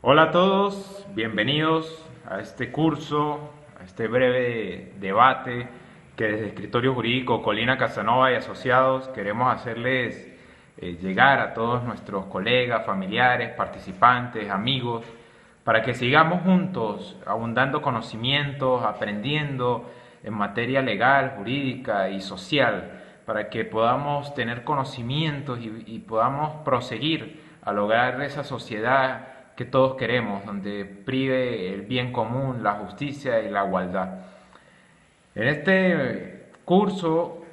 Hola a todos, bienvenidos a este curso, a este breve debate que desde Escritorio Jurídico Colina Casanova y Asociados queremos hacerles llegar a todos nuestros colegas, familiares, participantes, amigos, para que sigamos juntos abundando conocimientos, aprendiendo en materia legal, jurídica y social, para que podamos tener conocimientos y podamos proseguir a lograr esa sociedad que todos queremos, donde prive el bien común, la justicia y la igualdad. En este curso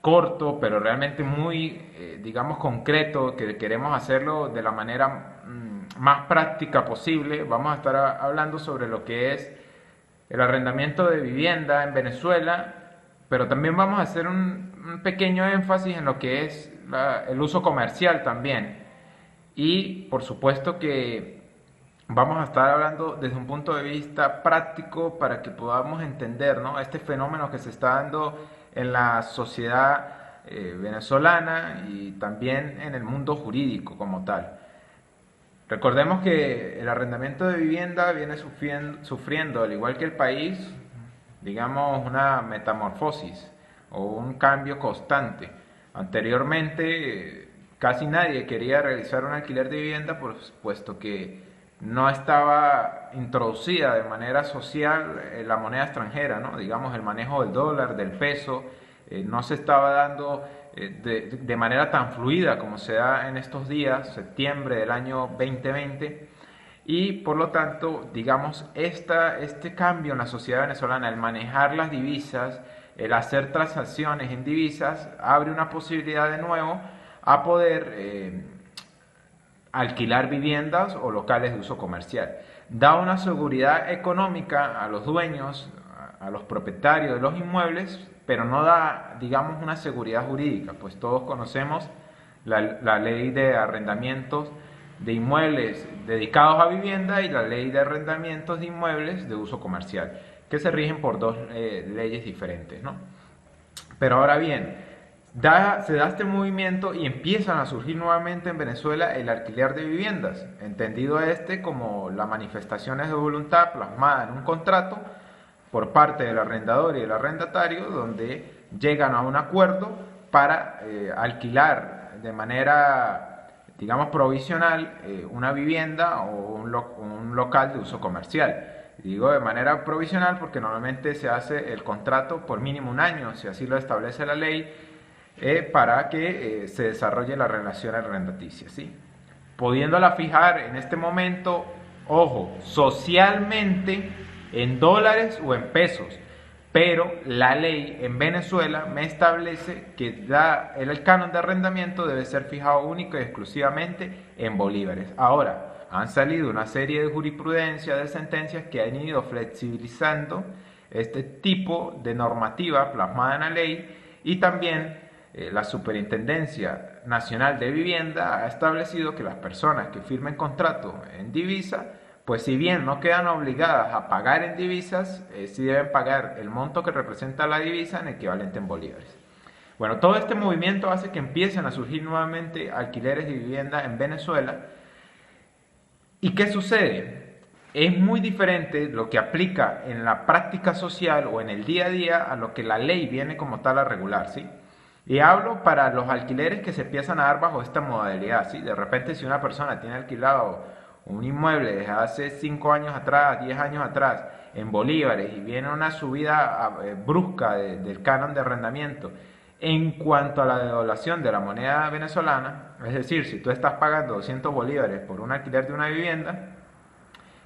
corto, pero realmente muy, digamos, concreto, que queremos hacerlo de la manera más práctica posible, vamos a estar hablando sobre lo que es el arrendamiento de vivienda en Venezuela, pero también vamos a hacer un pequeño énfasis en lo que es el uso comercial también. Y por supuesto que vamos a estar hablando desde un punto de vista práctico para que podamos entender, ¿no?, este fenómeno que se está dando en la sociedad venezolana y también en el mundo jurídico como tal. Recordemos que el arrendamiento de vivienda viene sufriendo, al igual que el país, digamos, una metamorfosis o un cambio constante. Anteriormente, casi nadie quería realizar un alquiler de vivienda, puesto que no estaba introducida de manera social la moneda extranjera, ¿no? Digamos, el manejo del dólar, del peso, no se estaba dando de manera tan fluida como se da en estos días, septiembre del año 2020, y por lo tanto, digamos, este cambio en la sociedad venezolana, el manejar las divisas, el hacer transacciones en divisas, abre una posibilidad de nuevo a poder alquilar viviendas o locales de uso comercial. Da una seguridad económica a los dueños, a los propietarios de los inmuebles, pero no da, digamos, una seguridad jurídica, pues todos conocemos la ley de arrendamientos de inmuebles dedicados a vivienda y la ley de arrendamientos de inmuebles de uso comercial, que se rigen por dos leyes diferentes, ¿no? Pero ahora bien, se da este movimiento y empiezan a surgir nuevamente en Venezuela el alquiler de viviendas, entendido este como las manifestaciones de voluntad plasmadas en un contrato por parte del arrendador y del arrendatario, donde llegan a un acuerdo para alquilar de manera, digamos, provisional una vivienda o un local de uso comercial. Digo de manera provisional porque normalmente se hace el contrato por mínimo un año, si así lo establece la ley, para que se desarrolle la relación arrendaticia, ¿sí? Pudiéndola fijar en este momento, ojo, socialmente en dólares o en pesos, pero la ley en Venezuela me establece que el canon de arrendamiento debe ser fijado única y exclusivamente en bolívares. Ahora, han salido una serie de jurisprudencias, de sentencias que han ido flexibilizando este tipo de normativa plasmada en la ley, y también la Superintendencia Nacional de Vivienda ha establecido que las personas que firmen contrato en divisa, pues si bien no quedan obligadas a pagar en divisas, sí deben pagar el monto que representa la divisa en equivalente en bolívares. Bueno, todo este movimiento hace que empiecen a surgir nuevamente alquileres de vivienda en Venezuela. ¿Y qué sucede? Es muy diferente lo que aplica en la práctica social o en el día a día a lo que la ley viene como tal a regular, ¿sí? Y hablo para los alquileres que se empiezan a dar bajo esta modalidad, ¿sí? De repente, si una persona tiene alquilado un inmueble desde hace 5 años atrás, 10 años atrás, en bolívares, y viene una subida brusca del canon de arrendamiento en cuanto a la devaluación de la moneda venezolana, es decir, si tú estás pagando 200 bolívares por un alquiler de una vivienda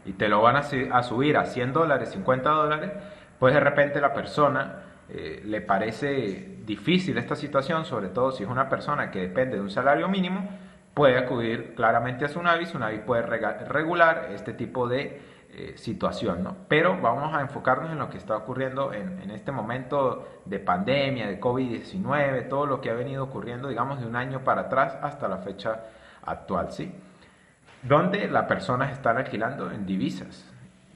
y te lo van a subir a 100 dólares, 50 dólares, pues de repente la persona le parece difícil esta situación, sobre todo si es una persona que depende de un salario mínimo, puede acudir claramente a Sunavi puede regular este tipo de situación, ¿no? Pero vamos a enfocarnos en lo que está ocurriendo en este momento de pandemia, de COVID-19, todo lo que ha venido ocurriendo, digamos, de un año para atrás hasta la fecha actual, ¿sí? Donde las personas están alquilando en divisas,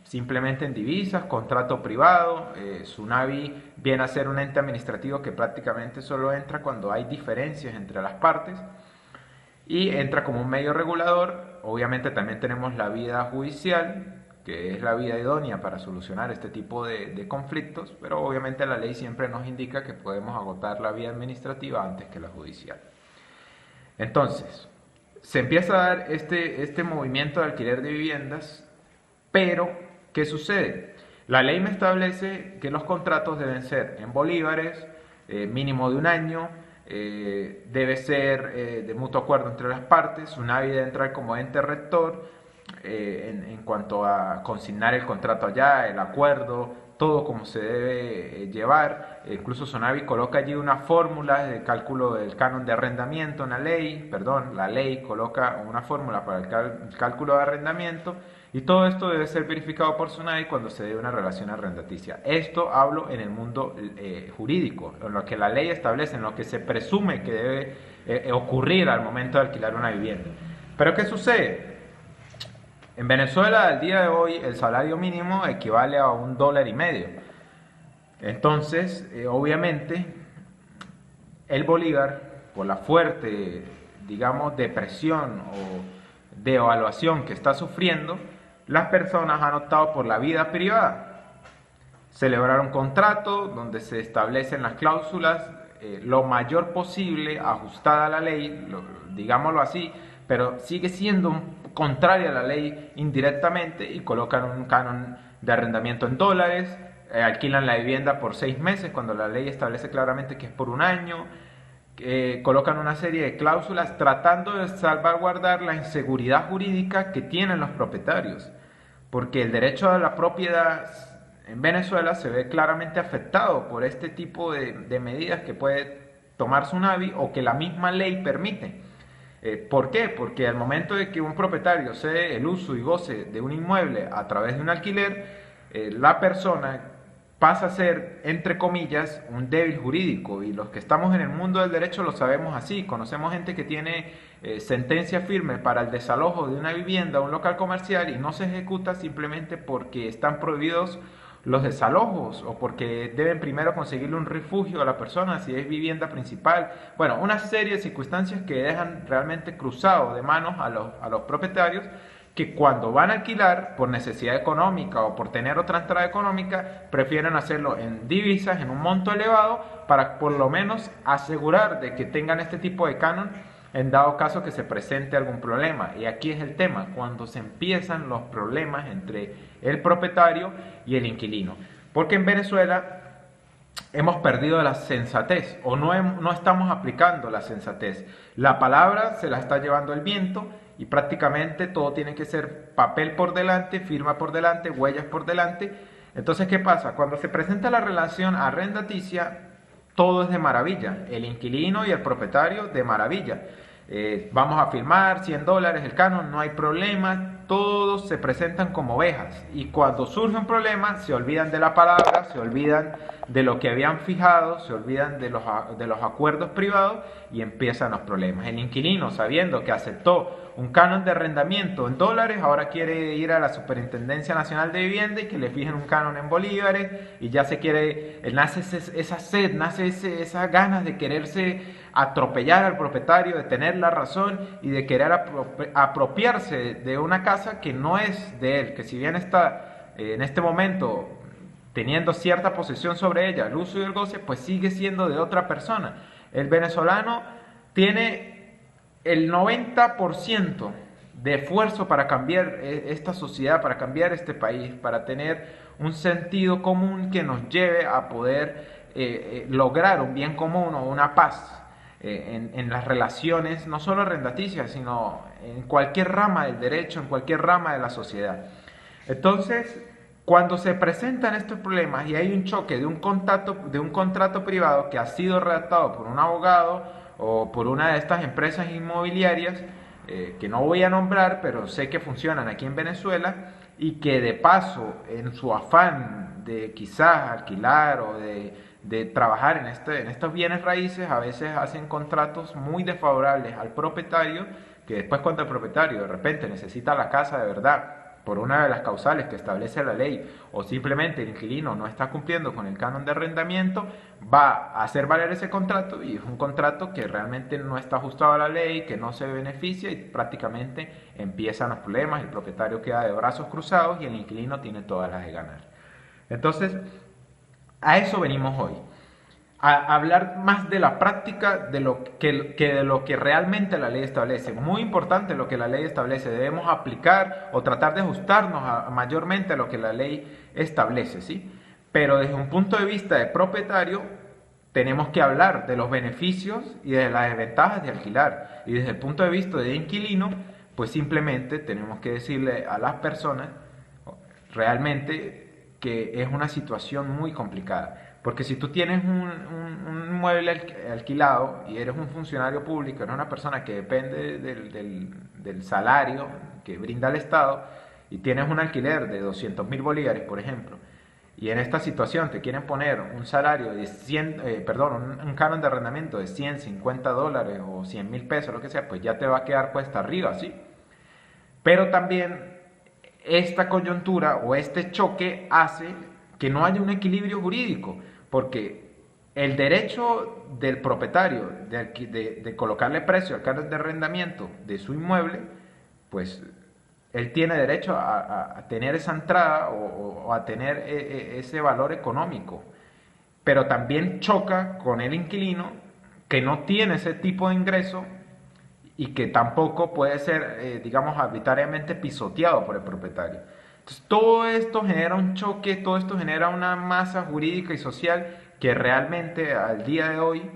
simplemente en divisas, contrato privado. Sunavi viene a ser un ente administrativo que prácticamente solo entra cuando hay diferencias entre las partes. y entra como un medio regulador. Obviamente también tenemos la vía judicial, que es la vía idónea para solucionar este tipo de conflictos, pero obviamente la ley siempre nos indica que podemos agotar la vía administrativa antes que la judicial. Entonces, se empieza a dar este movimiento de alquiler de viviendas, pero ¿qué sucede? La ley me establece que los contratos deben ser en bolívares, mínimo de un año, debe ser de mutuo acuerdo entre las partes, SUNAVI debe entrar como ente rector en cuanto a consignar el contrato allá, el acuerdo, todo como se debe llevar. Incluso SUNAVI coloca allí una fórmula de cálculo del canon de arrendamiento en la ley coloca una fórmula para el cálculo de arrendamiento, y todo esto debe ser verificado por SUNAVI cuando se dé una relación arrendaticia. Esto hablo en el mundo jurídico, en lo que la ley establece, en lo que se presume que debe ocurrir al momento de alquilar una vivienda. Pero ¿qué sucede? En Venezuela, al día de hoy, el salario mínimo equivale a $1.50. Entonces, obviamente, el bolívar, por la fuerte, digamos, depresión o devaluación que está sufriendo, las personas han optado por la vida privada. Celebrar un contrato donde se establecen las cláusulas lo mayor posible ajustada a la ley, digámoslo así, pero sigue siendo contraria a la ley indirectamente, y colocan un canon de arrendamiento en dólares, alquilan la vivienda por 6 meses cuando la ley establece claramente que es por un año, colocan una serie de cláusulas tratando de salvaguardar la inseguridad jurídica que tienen los propietarios, porque el derecho a la propiedad en Venezuela se ve claramente afectado por este tipo de medidas que puede tomar SUNAVI o que la misma ley permite. ¿Por qué? Porque al momento de que un propietario cede el uso y goce de un inmueble a través de un alquiler, la persona pasa a ser, entre comillas, un débil jurídico, y los que estamos en el mundo del derecho lo sabemos así. Conocemos gente que tiene sentencia firme para el desalojo de una vivienda o un local comercial y no se ejecuta simplemente porque están prohibidos los desalojos o porque deben primero conseguirle un refugio a la persona si es vivienda principal. Bueno, una serie de circunstancias que dejan realmente cruzado de manos a los propietarios, que cuando van a alquilar por necesidad económica o por tener otra entrada económica, prefieren hacerlo en divisas, en un monto elevado, para por lo menos asegurar de que tengan este tipo de canon en dado caso que se presente algún problema. Y aquí es el tema, cuando se empiezan los problemas entre el propietario y el inquilino. Porque en Venezuela hemos perdido la sensatez, o no estamos aplicando la sensatez. La palabra se la está llevando el viento, y prácticamente todo tiene que ser papel por delante, firma por delante, huellas por delante. Entonces, ¿qué pasa? Cuando se presenta la relación arrendaticia, todo es de maravilla, el inquilino y el propietario de maravilla. Vamos a firmar $100 el canon, no hay problema, todos se presentan como ovejas, y cuando surge un problema se olvidan de la palabra, se olvidan de lo que habían fijado, se olvidan de los acuerdos privados, y empiezan los problemas. El inquilino, sabiendo que aceptó un canon de arrendamiento en dólares, ahora quiere ir a la Superintendencia Nacional de Vivienda y que le fijen un canon en bolívares, y ya se quiere, nace esa sed, nace esas ganas de quererse atropellar al propietario, de tener la razón y de querer apropiarse de una casa que no es de él, que si bien está en este momento teniendo cierta posesión sobre ella, el uso y el goce, pues sigue siendo de otra persona. El venezolano tiene el 90% de esfuerzo para cambiar esta sociedad, para cambiar este país, para tener un sentido común que nos lleve a poder lograr un bien común o una paz en las relaciones, no solo arrendaticias, sino en cualquier rama del derecho, en cualquier rama de la sociedad. Entonces, cuando se presentan estos problemas y hay un choque de un contrato privado que ha sido redactado por un abogado o por una de estas empresas inmobiliarias, que no voy a nombrar, pero sé que funcionan aquí en Venezuela, y que de paso, en su afán de quizás alquilar o de trabajar en estos bienes raíces, a veces hacen contratos muy desfavorables al propietario, que después, cuando el propietario de repente necesita la casa de verdad por una de las causales que establece la ley, o simplemente el inquilino no está cumpliendo con el canon de arrendamiento, va a hacer valer ese contrato, y es un contrato que realmente no está ajustado a la ley, que no se beneficia, y prácticamente empiezan los problemas, el propietario queda de brazos cruzados y el inquilino tiene todas las de ganar. Entonces, a eso venimos hoy, a hablar más de la práctica de de lo que realmente la ley establece. Muy importante lo que la ley establece, debemos aplicar o tratar de ajustarnos mayormente a lo que la ley establece, ¿sí? Pero desde un punto de vista de propietario, tenemos que hablar de los beneficios y de las desventajas de alquilar. Y desde el punto de vista de inquilino, pues simplemente tenemos que decirle a las personas realmente que es una situación muy complicada. Porque si tú tienes un inmueble alquilado y eres un funcionario público, eres una persona que depende del salario que brinda el Estado, y tienes un alquiler de 200.000 bolívares, por ejemplo, y en esta situación te quieren poner un salario de 100, un canon de arrendamiento de 150 dólares o 100.000 pesos, lo que sea, pues ya te va a quedar cuesta arriba, ¿sí? Pero también esta coyuntura o este choque hace que no haya un equilibrio jurídico, porque el derecho del propietario de colocarle precio al canon de arrendamiento de su inmueble, pues él tiene derecho a tener esa entrada o a tener ese valor económico, pero también choca con el inquilino que no tiene ese tipo de ingreso y que tampoco puede ser, digamos, arbitrariamente pisoteado por el propietario. Entonces, todo esto genera un choque, todo esto genera una masa jurídica y social que realmente al día de hoy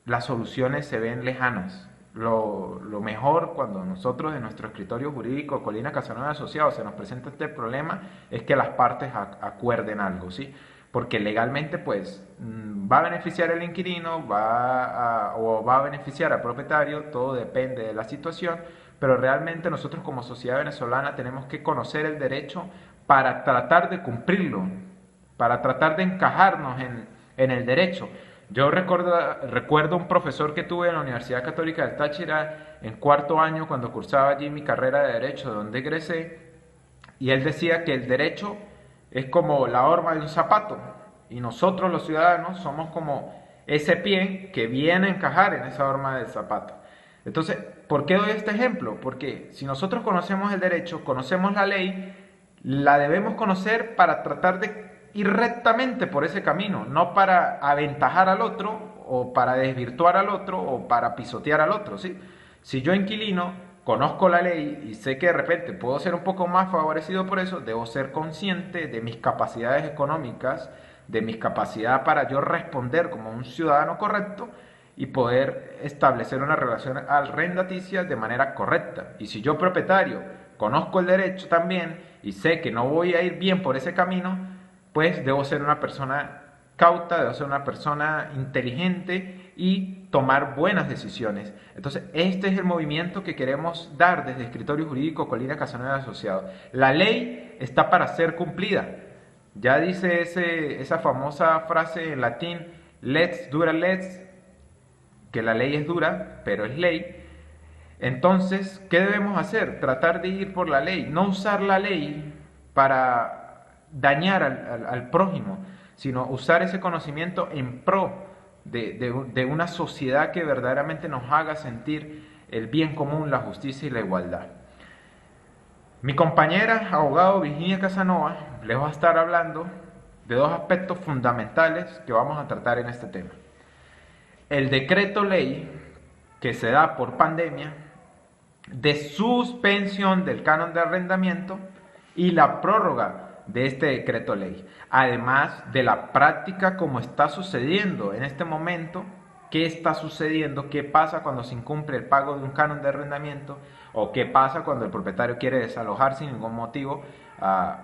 las soluciones se ven lejanas. Lo mejor cuando nosotros en nuestro escritorio jurídico Colina Casanova Asociados se nos presenta este problema es que las partes acuerden algo, ¿sí? Porque legalmente pues va a beneficiar al inquilino o va a beneficiar al propietario, todo depende de la situación, pero realmente nosotros como sociedad venezolana tenemos que conocer el derecho para tratar de cumplirlo, para tratar de encajarnos en el derecho. Yo recuerdo un profesor que tuve en la Universidad Católica del Táchira en cuarto año cuando cursaba allí mi carrera de Derecho, donde egresé, y él decía que el derecho es como la horma de un zapato, y nosotros los ciudadanos somos como ese pie que viene a encajar en esa horma del zapato. Entonces, ¿por qué doy este ejemplo? Porque si nosotros conocemos el derecho, conocemos la ley, la debemos conocer para tratar de ir rectamente por ese camino, no para aventajar al otro o para desvirtuar al otro o para pisotear al otro, ¿sí? Si yo inquilino conozco la ley y sé que de repente puedo ser un poco más favorecido por eso, debo ser consciente de mis capacidades económicas, de mis capacidades para yo responder como un ciudadano correcto y poder establecer una relación arrendaticia de manera correcta. Y si yo propietario conozco el derecho también y sé que no voy a ir bien por ese camino, pues debo ser una persona cauta, debo ser una persona inteligente y tomar buenas decisiones. Entonces, este es el movimiento que queremos dar desde Escritorio Jurídico Colina Casanova Asociados. La ley está para ser cumplida. Ya dice esa famosa frase en latín, lex dura lex, que la ley es dura, pero es ley. Entonces, ¿qué debemos hacer? Tratar de ir por la ley, no usar la ley para dañar al prójimo, sino usar ese conocimiento en pro de una sociedad que verdaderamente nos haga sentir el bien común, la justicia y la igualdad. Mi compañera, abogado Virginia Casanova, les va a estar hablando de dos aspectos fundamentales que vamos a tratar en este tema. El decreto ley que se da por pandemia de suspensión del canon de arrendamiento y la prórroga de este decreto ley, además de la práctica como está sucediendo en este momento, qué está sucediendo, qué pasa cuando se incumple el pago de un canon de arrendamiento o qué pasa cuando el propietario quiere desalojar sin ningún motivo,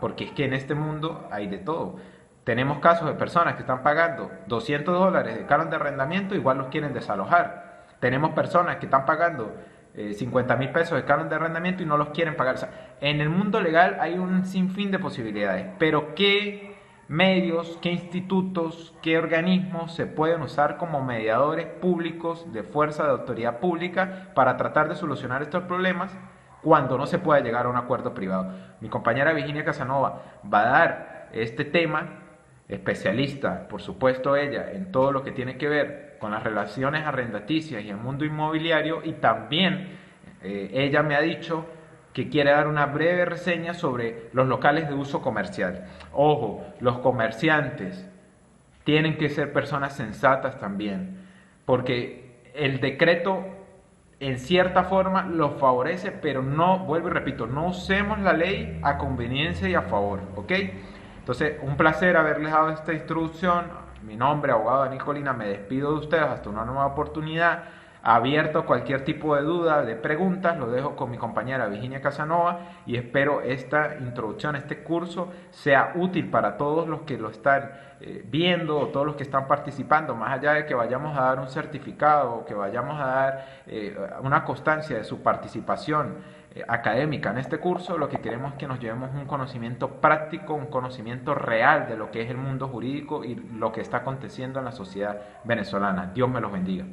porque es que en este mundo hay de todo. Tenemos casos de personas que están pagando 200 dólares de canon de arrendamiento, igual los quieren desalojar. Tenemos personas que están pagando 50.000 pesos de canon de arrendamiento y no los quieren pagar. O sea, en el mundo legal hay un sinfín de posibilidades, pero ¿qué medios, qué institutos, qué organismos se pueden usar como mediadores públicos de fuerza de autoridad pública para tratar de solucionar estos problemas? cuando no se pueda llegar a un acuerdo privado. Mi compañera Virginia Casanova va a dar este tema, especialista, por supuesto ella, en todo lo que tiene que ver con las relaciones arrendaticias y el mundo inmobiliario, y también ella me ha dicho que quiere dar una breve reseña sobre los locales de uso comercial. Ojo, los comerciantes tienen que ser personas sensatas también, porque el decreto en cierta forma los favorece, pero no, vuelvo y repito, no usemos la ley a conveniencia y a favor, ¿ok? Entonces, un placer haberles dado esta introducción. Mi nombre, abogado Daniel Colina, me despido de ustedes hasta una nueva oportunidad. Abierto a cualquier tipo de duda, de preguntas, lo dejo con mi compañera Virginia Casanova y espero esta introducción, este curso sea útil para todos los que lo están viendo o todos los que están participando, más allá de que vayamos a dar un certificado o que vayamos a dar una constancia de su participación académica en este curso. Lo que queremos es que nos llevemos un conocimiento práctico, un conocimiento real de lo que es el mundo jurídico y lo que está aconteciendo en la sociedad venezolana. Dios me los bendiga.